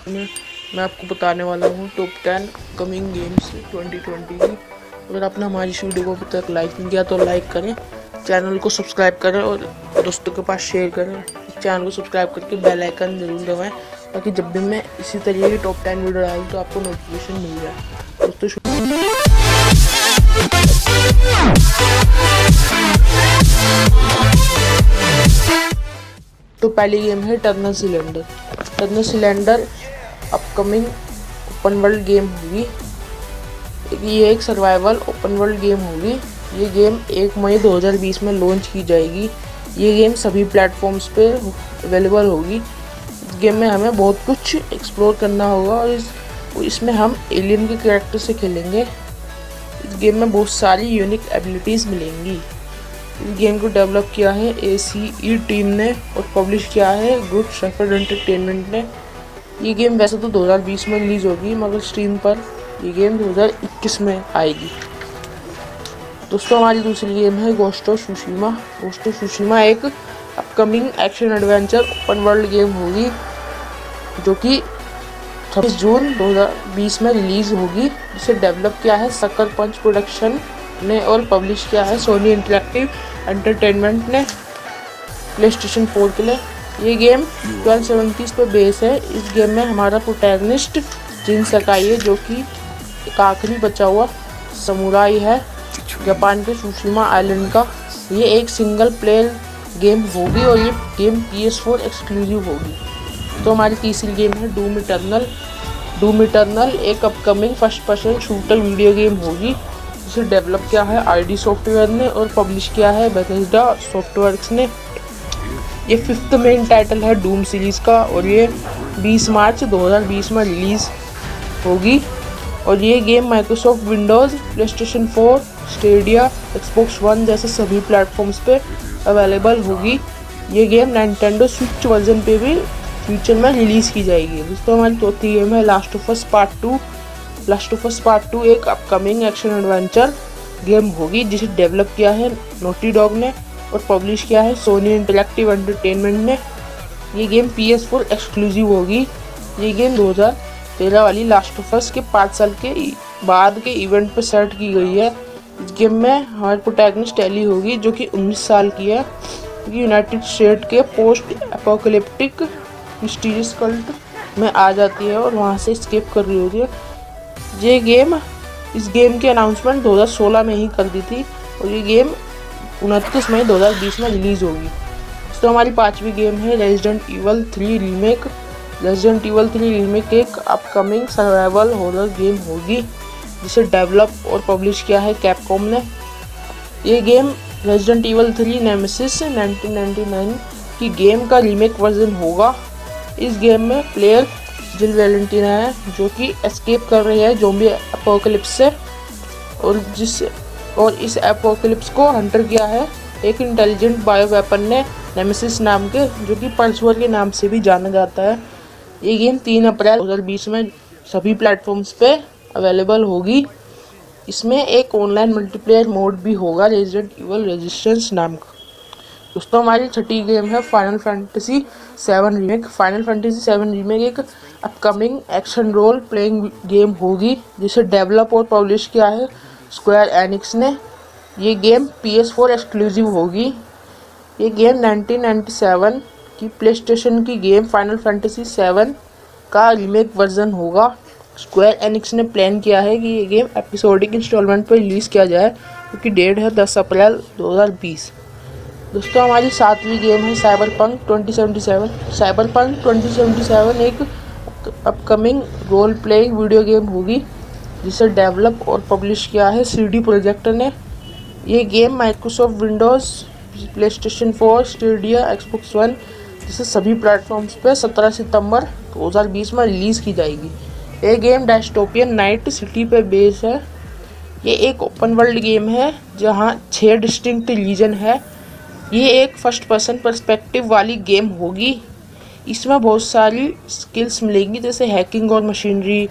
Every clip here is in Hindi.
में मैं आपको बताने वाला हूँ टॉप 10 कमिंग गेम्स 2020 की। अगर आपने हमारी इस वीडियो को अभी तक लाइक नहीं किया तो लाइक करें, चैनल को सब्सक्राइब करें और दोस्तों के पास शेयर करें। चैनल को सब्सक्राइब करके बेल आइकन जरूर दबाएं ताकि जब भी मैं इसी तरीके की टॉप 10 वीडियो डालूँ तो आपको नोटिफिकेशन मिल जाए। दोस्तों तो पहली गेम है Eternal Cylinder. Eternal Cylinder upcoming open world game होगी। ये एक सर्वाइवल ओपन वर्ल्ड गेम होगी। ये गेम 1 मई 2020 में लॉन्च की जाएगी। ये गेम सभी प्लेटफॉर्म्स पे अवेलेबल होगी। इस गेम में हमें बहुत कुछ एक्सप्लोर करना होगा और इसमें हम एलियन के कैरेक्टर से खेलेंगे। इस गेम में बहुत सारी यूनिक एबिलिटीज़ मिलेंगी। इस गेम को डेवलप किया है ACE टीम ने और पब्लिश किया है गुड शेफर्ड एंटरटेनमेंट ने। ये गेम वैसे तो 2020 में रिलीज़ होगी, मगर स्ट्रीम पर ये गेम 2021 में आएगी। दोस्तों हमारी दूसरी गेम है Ghost of Tsushima. Ghost of Tsushima एक upcoming action adventure open world game होगी जो कि 26 जून 2020 में रिलीज़ होगी, जिसे डेवलप किया है सकर पंच प्रोडक्शन ने और पब्लिश किया है सोनी इंटरैक्टिव एंटरटेनमेंट ने प्लेस्टेशन 4 के लिए। ये गेम 1270 पर बेस है। इस गेम में हमारा प्रोटैगनिस्ट जिन सकाई है जो कि एक आखिरी बचा हुआ समुराई है जापान के सुशीमा आइलैंड का। ये एक सिंगल प्लेयर गेम होगी और ये गेम PS4 एक्सक्लूसिव होगी। तो हमारी तीसरी गेम है डूम इटर्नल। डूम इटर्नल एक upcoming first person shooter video game होगी जिसे डेवलप किया है ID सॉफ्टवेयर ने और पब्लिश किया है बेथेस्डा सॉफ्टवर्क्स ने। ये 5th मेन टाइटल है डूम सीरीज़ का और ये 20 मार्च 2020 में रिलीज़ होगी। और ये game Microsoft Windows, PlayStation 4, Stadia, Xbox One जैसे सभी प्लेटफॉर्म्स पे अवेलेबल होगी। ये गेम Nintendo स्विच वर्जन पे भी फ्यूचर में रिलीज़ की जाएगी। दोस्तों हमारी चौथी गेम है last of us part 2। Last of us part 2 एक अपकमिंग एक्शन एडवेंचर गेम होगी जिसे डेवलप किया है नोटी डॉग ने और पब्लिश किया है सोनी इंटरैक्टिव एंटरटेनमेंट ने। ये गेम PS4 एक्सक्लूसिव होगी। ये गेम 2013 वाली लास्ट ऑफ अस के 5 साल के बाद के इवेंट पर सेट की गई है। इस गेम में हमारी प्रोटैगनिस्ट एली होगी जो कि 19 साल की है। यूनाइटेड स्टेट के पोस्ट एपोकलिप्टिक मिस्टीरियस कल्ट में आ जाती है और वहाँ से एस्केप कर रही होती है। इस गेम की अनाउंसमेंट 2016 में ही कर दी थी और ये गेम 29 मई 2020 में रिलीज़ होगी। तो हमारी पांचवी गेम है resident evil 3 remake. Resident evil 3 remake एक अपकमिंग सर्वाइवल हॉरर गेम होगी जिसे डेवलप और पब्लिश किया है कैपकॉम ने। ये गेम रेजिडेंट ईवल 3 नेमेसिस 1999 की गेम का रीमेक वर्जन होगा। इस गेम में प्लेयर जिल वैलेंटिना है जो कि एस्केप कर रही है ज़ॉम्बी एपोकलिप्स से और इस एपोकलिप्स को हंटर किया है एक इंटेलिजेंट बायो वेपन ने नेमेसिस नाम के, जो कि परसुअर के नाम से भी जाना जाता है। ये गेम 3 अप्रैल 2020 में सभी प्लेटफॉर्म्स पे अवेलेबल होगी। इसमें एक ऑनलाइन मल्टीप्लेयर मोड भी होगा रेजिडेंट ईवल रेजिस्टेंस नाम का। दोस्तों हमारी छठी गेम है Final Fantasy 7 remake. Final Fantasy 7 remake एक upcoming action role playing game होगी जिसे डेवलप और पब्लिश किया है स्क्वायर एनिक्स ने। ये गेम PS4 एक्सक्लूसिव होगी। ये गेम 1997 की प्लेस्टेशन की गेम फाइनल फैंटेसी 7 का रीमेक वर्जन होगा। स्क्वायर एनिक्स ने प्लान किया है कि ये गेम एपिसोडिक इंस्टॉलमेंट पर रिलीज़ किया जाए क्योंकि डेट है 10 अप्रैल 2020। दोस्तों हमारी सातवीं गेम है साइबरपंक 2077। साइबरपंक 2077 एक upcoming role playing video game होगी जिसे डेवलप और पब्लिश किया है CD प्रोजेक्ट ने। ये game Microsoft Windows, PlayStation 4, Stadia, Xbox One जैसे सभी प्लेटफॉर्म्स पे 17 सितंबर 2020 में रिलीज़ की जाएगी। ये गेम डायस्टोपियन नाइट सिटी पे बेस है। ये एक ओपन वर्ल्ड गेम है जहाँ 6 डिस्टिंक्ट रीजन है। ये एक फर्स्ट पर्सन पर्सपेक्टिव वाली गेम होगी। इसमें बहुत सारी स्किल्स मिलेंगी जैसे हैकिंग और मशीनरी।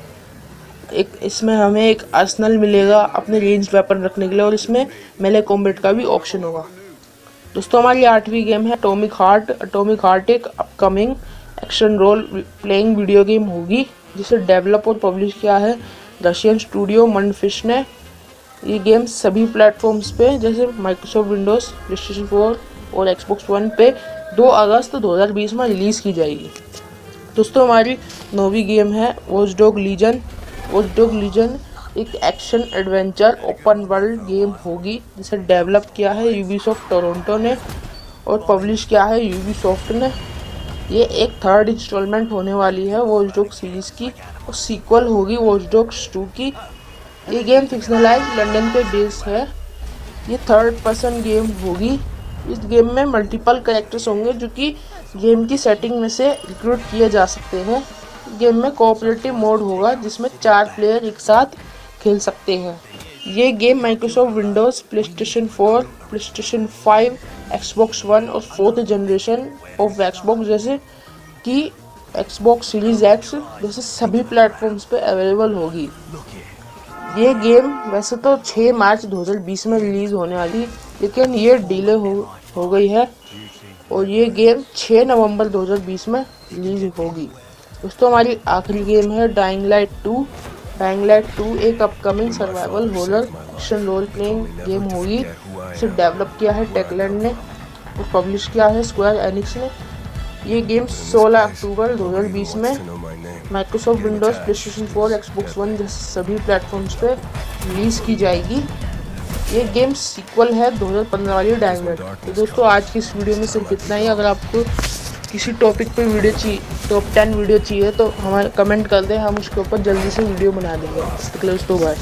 इसमें हमें एक आर्सेनल मिलेगा अपने रेंज वेपन रखने के लिए और इसमें मेले कॉम्बैट का भी ऑप्शन होगा। दोस्तों हमारी आठवीं गेम है एटॉमिक हार्ट। एटॉमिक हार्ट एक upcoming action role playing video game होगी, जिसे डेवलप और पब्लिश किया है रशियन स्टूडियो मनफिश ने। ये गेम सभी प्लेटफॉर्म्स पे जैसे माइक्रोसॉफ्ट विंडोज़, प्लेस्टेशन 4 और एक्सबॉक्स वन पे 2 अगस्त 2020 में रिलीज़ की जाएगी। दोस्तों हमारी 9वीं गेम है Watch Dog Legion. Watch Dog Legion एक action adventure open world game होगी, जिसे डेवलप किया है यूबीसॉफ्ट टोरंटो ने और पब्लिश किया है यूबीसॉफ्ट ने। ये एक थर्ड इंस्टॉलमेंट होने वाली है वॉच डॉग सीरीज़ की और सीक्वल होगी वॉच डॉग्स 2 की। ये गेम फिक्शनलाइज लंदन पे बेस्ड है। ये थर्ड पर्सन गेम होगी। इस गेम में मल्टीपल कैरेक्टर्स होंगे जो कि गेम की सेटिंग में से रिक्रूट किए जा सकते हैं। गेम में कोऑपरेटिव मोड होगा जिसमें 4 प्लेयर एक साथ खेल सकते हैं। ये game Microsoft Windows, PlayStation 4, PlayStation 5, Xbox one और 4th जनरेशन ऑफ एक्सबॉक्स जैसे कि एक्सबॉक्स सीरीज एक्स जैसे सभी प्लेटफॉर्म्स पे अवेलेबल होगी। ये गेम वैसे तो 6 मार्च 2020 में रिलीज़ होने वाली, लेकिन ये डिले हो गई है और ये गेम 6 नवंबर 2020 में रिलीज़ होगी। दोस्तों हमारी आखिरी गेम है डाइंग लाइट 2। डाइंग लाइट 2 एक upcoming survival horror action role playing game होगी। इसे डेवलप किया है टेकलैंड ने और पब्लिश किया है स्क्वायर एनिक्स ने। ये गेम 16 अक्टूबर 2020 में Microsoft Windows, PlayStation 4, Xbox one जैसे सभी प्लेटफॉर्म्स पे रिलीज़ की जाएगी। ये गेम सीक्वल है 2015 वाली डाइंग लाइट। तो दोस्तों आज की इस वीडियो में सिर्फ इतना ही। अगर आपको किसी टॉपिक पे वीडियो चाहिए, टॉप 10 वीडियो चाहिए तो हमारे कमेंट कर दें, हम उसके ऊपर जल्दी से वीडियो बना देंगे। तो बाय।